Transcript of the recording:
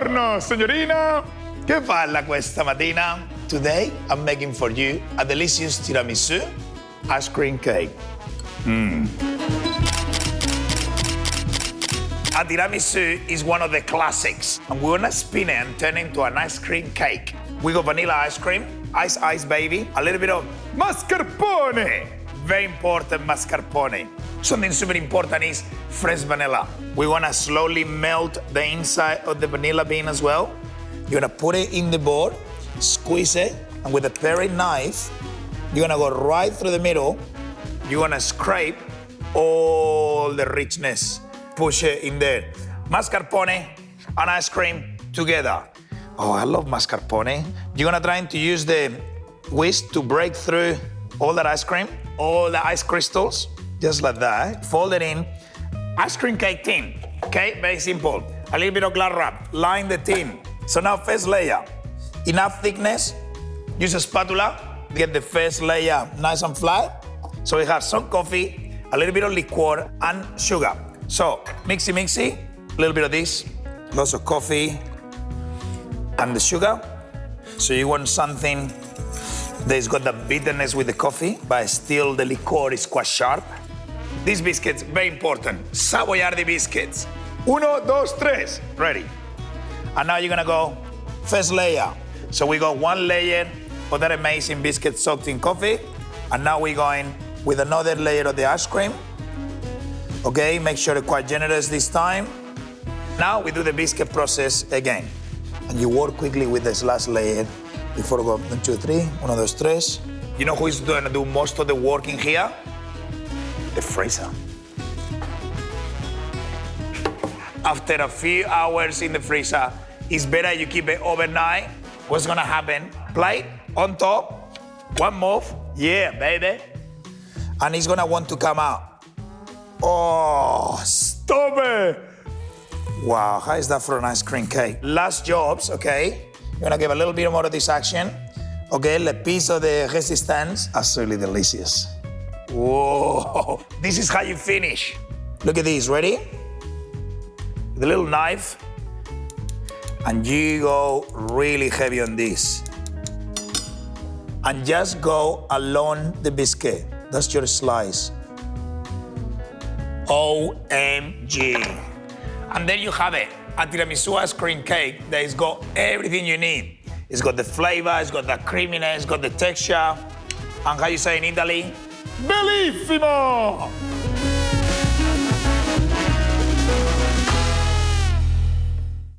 Buongiorno, signorina. Che falla questa mattina? Today, I'm making for you a delicious tiramisu ice cream cake. A tiramisu is one of the classics, and we want to spin it and turn it into an ice cream cake. We got vanilla ice cream, ice baby, a little bit of mascarpone. Very important, mascarpone. Something super important is fresh vanilla. We want to slowly melt the inside of the vanilla bean as well. You're going to put it in the bowl, squeeze it, and with a paring knife, you're going to go right through the middle. You're going to scrape all the richness. Push it in there. Mascarpone and ice cream together. Oh, I love mascarpone. You're gonna try to use the whisk to break through all that ice cream, all the ice crystals, just like that. Fold it in. Ice cream cake tin, okay? Very simple. A little bit of glad wrap, line the tin. So now first layer, enough thickness. Use a spatula, get the first layer nice and flat. So we have some coffee, a little bit of liqueur, and sugar. So, mixy, a little bit of this, lots of coffee, and the sugar. So you want something that's got the bitterness with the coffee, but still the liqueur is quite sharp. These biscuits, very important, Savoiardi biscuits. 1, 2, 3, ready. And now you're gonna go first layer. So we got one layer of that amazing biscuit soaked in coffee, and now we're going with another layer of the ice cream. Okay, make sure you're quite generous this time. Now we do the biscuit process again. And you work quickly with this last layer before we go 1, 2, 3, 1, 2, 3. You know who is going to do most of the work in here? The freezer. After a few hours in the freezer, it's better you keep it overnight. What's gonna happen? Plate on top, one move, yeah, baby. And it's gonna want to come out. Oh, stop it! Wow, how is that for an ice cream cake? Last jobs, okay? You're gonna give a little bit more of this action. Okay, the piece of the resistance. Absolutely delicious. Whoa, this is how you finish. Look at this, ready? With a little knife. And you go really heavy on this. And just go along the biscuit. That's your slice. OMG. And there you have it, a tiramisu ice cream cake that has got everything you need. It's got the flavor, it's got the creaminess, it's got the texture. And how you say in Italy? Bellissimo!